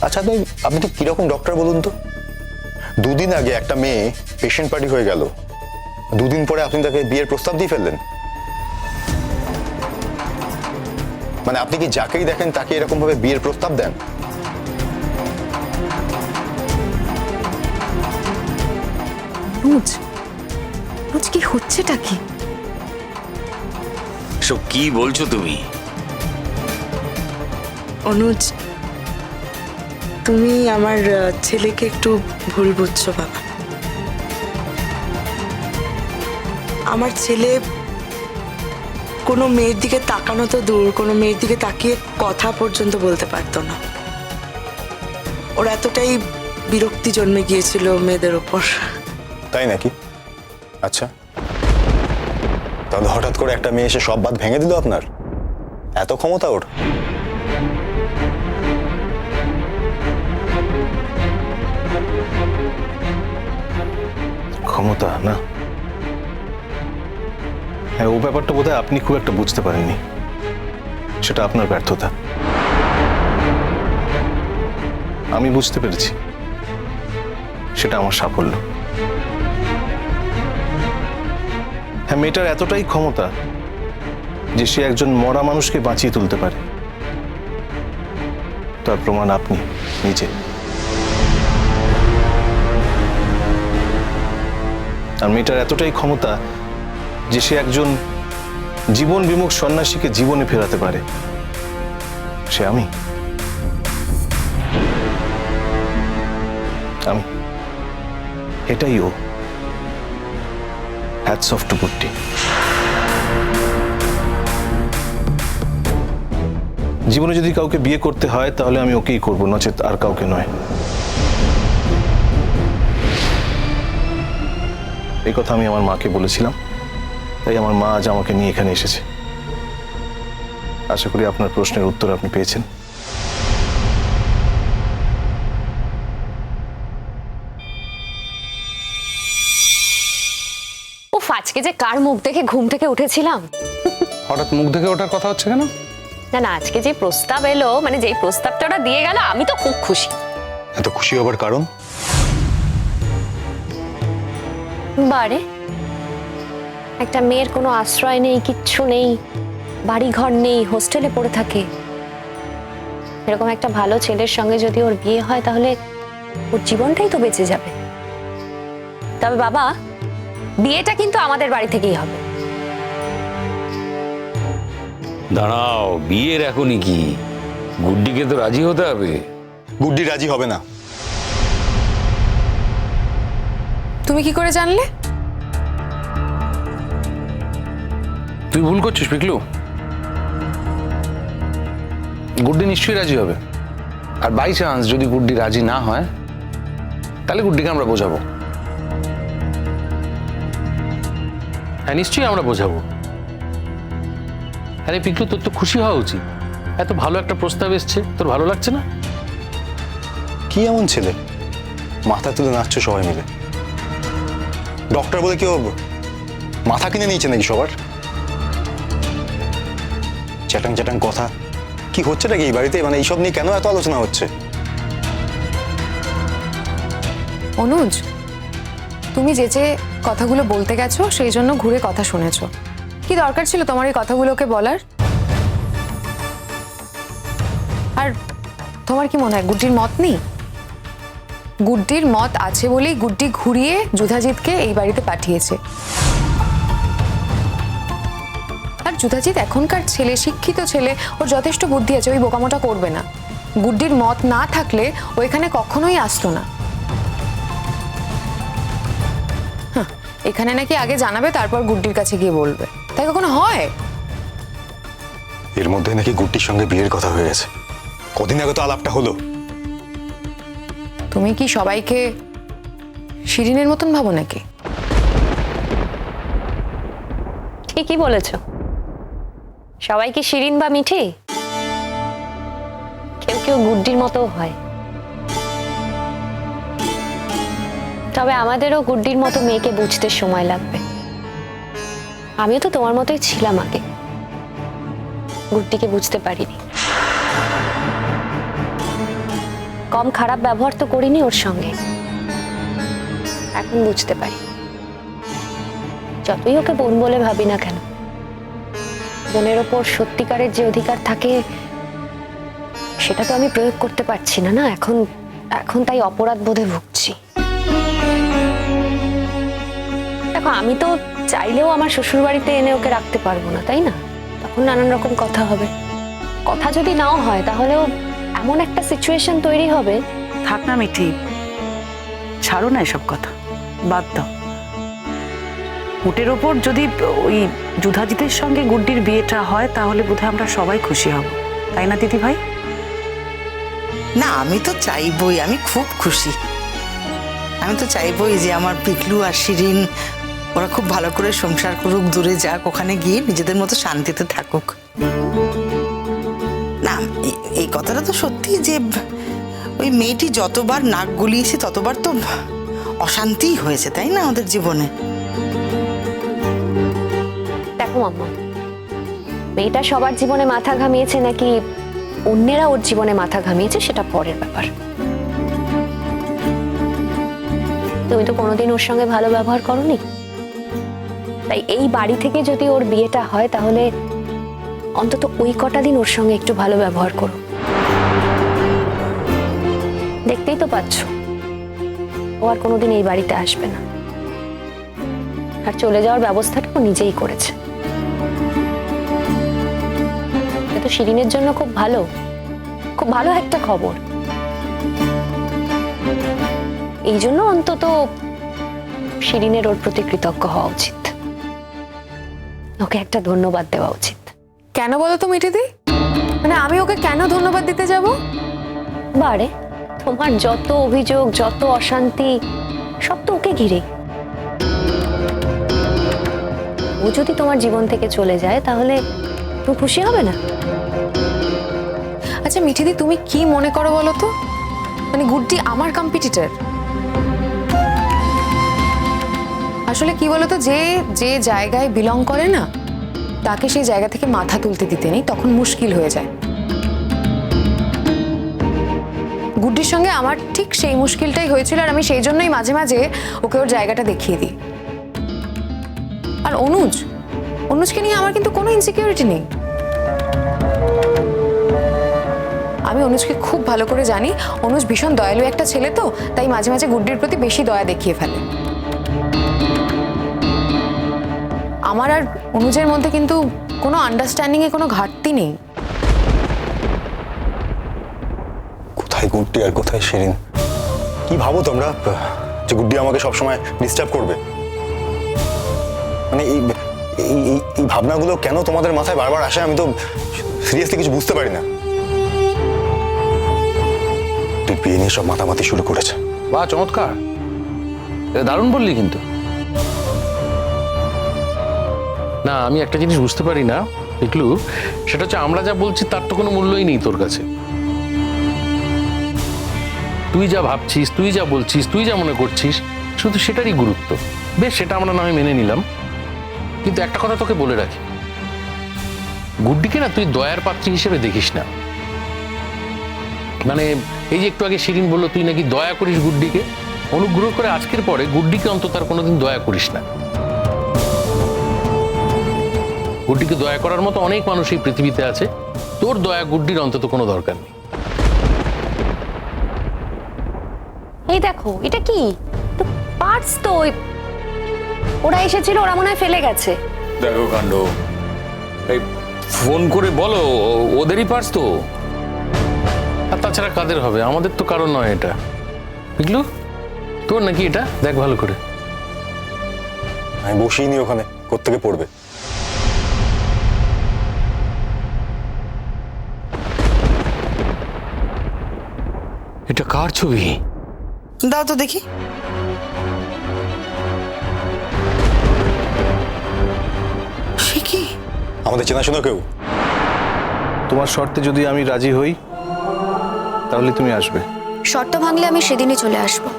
আচ্ছা ভাই, আপনি ঠিক কিরকম ডক্টর বলুন তো? দুদিন আগে একটা মেয়ে পেশেন্ট পার্টি হয়ে গেল, দুদিন পরে আপনি তাকে বিয়ের প্রস্তাব দিয়ে ফেললেন। মানে আপনি কি যাকেই দেখেন তাকে এরকম ভাবে বিয়ের প্রস্তাব দেন? কি হচ্ছেটা কি? সব কি বলছো তুমি? অনুজ, তুমি আমার ছেলেকে একটু ভুল বুঝছো বাবা। আমার ছেলে কোনো মেয়ের দিকে তাকানো তো দূর, কোনো মেয়ের দিকে তাকিয়ে কথা পর্যন্ত বলতে পারতো না। ওর এতটাই বিরক্তি জন্মে গিয়েছিল মেয়েদের ওপর। তাই নাকি? আচ্ছা, তাহলে হঠাৎ করে একটা মেয়ে এসে সব বাদ ভেঙে দিল আপনার? এত ক্ষমতা ওর? ক্ষমতা না, হ্যাঁ, ও ব্যাপারটা বোধহয় আপনি খুব একটা বুঝতে পারেননি। সেটা আপনার ব্যর্থতা। আমি বুঝতে পেরেছি, সেটা আমার সাফল্য। হ্যাঁ, মেয়েটার এতটাই ক্ষমতা যে সে একজন মরা মানুষকে বাঁচিয়ে তুলতে পারে। তার প্রমাণ আপনি নিজে। আর মেয়েটার এতটাই ক্ষমতা যে সে একজন জীবন বিমুখ সন্ন্যাসীকে জীবনে ফেরাতে পারে। সে আমি। এটাই ও। হ্যাটস অফ টু গুড্ডি। জীবনে যদি কাউকে বিয়ে করতে হয় তাহলে আমি ওকেই করবো, নচেত আর কাউকে নয়। এই কথা আমি আমার মাকে বলেছিলাম, তাই আমার মা আজ আমাকে নিয়ে এখানে এসেছে। আশা করি আপনার প্রশ্নের উত্তর আপনি পেয়েছেন। ও আজকে যে কার মুখ দেখে ঘুম থেকে উঠেছিলাম। হঠাৎ মুখ দেখে ওঠার কথা হচ্ছে কেন? না না, আজকে যে প্রস্তাব এলো, মানে যেই প্রস্তাবটা ওরা দিয়ে গেল, আমি তো খুব খুশি। এত খুশি হবার কারণ? বারে একটা মেয়ের কোনো আশ্রয় নেই, কিচ্ছু নেই, বাড়ি ঘর নেই, হোস্টেলে পড়ে থাকে। এরকম একটা ভালো ছেলের সঙ্গে যদি ওর বিয়ে হয় তাহলে ওর জীবনটাই তো বেঁচে যাবে। তবে বাবা, বিয়েটা কিন্তু আমাদের বাড়ি থেকেই হবে। দাঁড়াও, বিয়ের এখনই কি? গুড্ডিকে তো রাজি হতে হবে। গুড্ডি রাজি হবে না। তুমি কি করে জানলে? তুই ভুল করছিস পিকলু। গুড্ডি নিশ্চয়ই রাজি হবে। আর বাই চান্স যদি গুড্ডি রাজি না হয় তাহলে গুড্ডিকে আমরা বোঝাবো। হ্যাঁ, নিশ্চয়ই আমরা বোঝাবো। আরে পিকলু, তোর তো খুশি হওয়া উচিত। এত ভালো একটা প্রস্তাব এসছে, তোর ভালো লাগছে না? কি এমন ছেলে, মাথা তুলে নাচছো সবাই মিলে? ডক্টর বলে কেউ মাথা কিনে নিয়েছে নাকি সবার? চ্যাটাং চ্যাটাং কথা কি হচ্ছে নাকি এই বাড়িতে? মানে এইসব নিয়ে কেন এত আলোচনা হচ্ছে? অনুজ, তুমি যে যে কথাগুলো বলতে গেছো সেই জন্য ঘুরে কথা শুনেছো। কি দরকার ছিল তোমার এই কথাগুলোকে বলার? আর তোমার কি মনে হয় গুড্ডির মত নেই? গুড্ডির মত আছে বলেই গুড্ডি ঘুরিয়ে যুধাজিৎকে এই বাড়িতে পাঠিয়েছে। আর যুধাজিৎ এখনকার ছেলে, শিক্ষিত ছেলে, ওর যথেষ্ট বুদ্ধি আছে, ওই বোকামোটা করবে না। গুড্ডির মত না থাকলে ও এখানে কখনোই আসতো না। এখানে নাকি আগে জানাবে, তারপর গুড্ডির কাছে গিয়ে বলবে। তাই কখনো হয়? এর মধ্যে নাকি গুড্ডির সঙ্গে বিয়ের কথা হয়ে গেছে। কদিন আগে তো আলাপটা হলো। তুমি কি সবাইকে শিরিনের মতন ভাবো নাকি? ঠিকই বলেছ। সবাই কি শিরিন বা মিঠি? কেউ কেউ গুড্ডির মতো হয়। তবে আমাদেরও গুড্ডির মতো মেয়েকে বুঝতে সময় লাগবে। আমিও তো তোমার মতোই ছিলাম আগে, গুড্ডিকে বুঝতে পারিনি। কম খারাপ ব্যবহার তো করিনি ওর সঙ্গে। এখন বুঝতে পারি, যতই ওকে বোন বলে ভাবি না কেন, বোনের ওপর সত্যিকারের যে অধিকার থাকে সেটা তো আমি প্রয়োগ করতে পারছি না। এখন এখন তাই অপরাধ বোধে ভুগছি। দেখো, আমি তো চাইলেও আমার শ্বশুর বাড়িতে এনে ওকে রাখতে পারবো না, তাই না? তখন নানান রকম কথা হবে। কথা যদি নাও হয় তাহলেও এমন একটা সিচুয়েশন তৈরি হবে। থাক না মিঠি, ছাড়ো না এসব কথা, বাদ দাও। উটের ওপর যদি ওই যুধাজিতের সঙ্গে গুড্ডির বিয়েটা হয় তাহলে বোধহয় আমরা সবাই খুশি হব, তাই না দিদি ভাই? না, আমি তো চাইবই, আমি খুব খুশি। আমি তো চাইবই যে আমার পিকলু আর শিরিন ওরা খুব ভালো করে সংসার করুক, দূরে যাক, ওখানে গিয়ে নিজেদের মতো শান্তিতে থাকুক। না, এই কথাটা তো সত্যি যে ওই মেয়েটি যতবার নাক গলিয়েছে ততবার তো অশান্তি হয়েছে, তাই না ওদের জীবনে? দেখো মাম্মা, মেয়েটা সবার জীবনে মাথা ঘামিয়েছে নাকি অন্যেরা ওর জীবনে মাথা ঘামিয়েছে সেটা পরের ব্যাপার। তুমি তো কোনোদিন ওর সঙ্গে ভালো ব্যবহার করোনি, তাই এই বাড়ি থেকে যদি ওর বিয়েটা হয় তাহলে অন্তত ওই কটা দিন ওর সঙ্গে একটু ভালো ব্যবহার করো। দেখতেই তো পাচ্ছ ও আর কোনোদিন এই বাড়িতে আসবে না, আর চলে যাওয়ার ব্যবস্থাটা ও নিজেই করেছে। এটা তো শিরিনের জন্য খুব ভালো একটা খবর। এই জন্য অন্তত শিরিনের ওর প্রতি কৃতজ্ঞ হওয়া উচিত, ওকে একটা ধন্যবাদ দেওয়া উচিত। কেন বলো তো মিঠিদি? মানে আমি ওকে কেন ধন্যবাদ দিতে যাব? বারে, তোমার যত অভিযোগ, যত অশান্তি সব তো ওকে ঘিরেই। ও যদি তোমার জীবন থেকে চলে যায় তাহলে তুমি খুশি হবে না? আচ্ছা মিঠিদি, তুমি কি মনে করো বলো তো? মানে গুড্ডি আমার কম্পিটিটর। আসলে কি বলতো, যে যে জায়গায় বিলং করে না তাকে সেই জায়গা থেকে মাথা তুলতে দিতে নেই, তখন মুশকিল হয়ে যায়। গুড্ডির সঙ্গে আমার ঠিক সেই মুশকিলটাই হয়েছিল, আর আমি সেই জন্যই মাঝে মাঝে ওকে ওর জায়গাটা দেখিয়ে দিই। আর অনুজকে নিয়ে আমার কিন্তু কোনো ইনসিকিউরিটি নেই। আমি অনুজকে খুব ভালো করে জানি। অনুজ ভীষণ দয়ালু একটা ছেলে, তো তাই মাঝে মাঝে গুড্ডির প্রতি বেশি দয়া দেখিয়ে ফেলে। আমার আর অনুজের মধ্যে কিন্তু কোনো আন্ডারস্ট্যান্ডিং এ কোনো ঘাটতি নেই। কোথায় গুড্ডি আর কোথায় শিরিন? কি ভাবো তোমরা যে গুড্ডি আমাকে সবসময় ডিস্টার্ব করবে? মানে এই ভাবনাগুলো কেন তোমাদের মাথায় বারবার আসে আমি তো সিরিয়াসলি কিছু বুঝতে পারি না। তুই বিয়ে নিয়ে সব মাতামাতি শুরু করেছে। বাহ, চমৎকার, এটা দারুণ বললি। কিন্তু না, আমি একটা জিনিস বুঝতে পারি না পিকলু, সেটা হচ্ছে আমরা যা বলছি তার তো কোনো মূল্যই নেই তোর কাছে। তুই যা ভাবছিস, তুই যা বলছিস, তুই যা মনে করছিস, শুধু সেটারই গুরুত্ব। বেশ, সেটা আমরা না হয় মেনে নিলাম, কিন্তু একটা কথা তোকে বলে রাখি, গুড্ডিকে না তুই দয়ার পাত্রী হিসেবে দেখিস না। মানে এই যে একটু আগে শিরিন বললো তুই নাকি দয়া করিস গুড্ডিকে, অনুগ্রহ করে আজকের পরে গুড্ডিকে অন্তত আর কোনোদিন দয়া করিস না। গুড্ডিকে দয়া করার মতো অনেক মানুষ এই পৃথিবীতে আছে, তোর দয়া গুড্ডির অন্তত কোনো দরকার নেই। এই দেখো, এটা কি পার্টস তো ওরা এসেছিল, ওরা মনে হয় ফেলে গেছে। দেখো কাণ্ড, এই ফোন করে বলো ওদেরই পার্স তো। আর তাছাড়া কাদের হবে? আমাদের তো কারণ নয় এটা। বুঝলু, তোর নাকি এটা? দেখ ভালো করে। আমি বসিয়ে নি ওখানে, কোত্থেকে পড়বে? এটা কার ছবি? দাও তো দেখি। সে কি? আমাদের চেনাশোনা কেউ? তোমার শর্তে যদি আমি রাজি হই তাহলে তুমি আসবে। শর্ত ভাঙলে আমি সেদিনই চলে আসবো,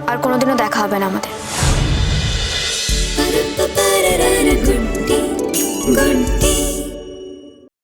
আর কোনোদিনও দেখা হবে না আমাদের।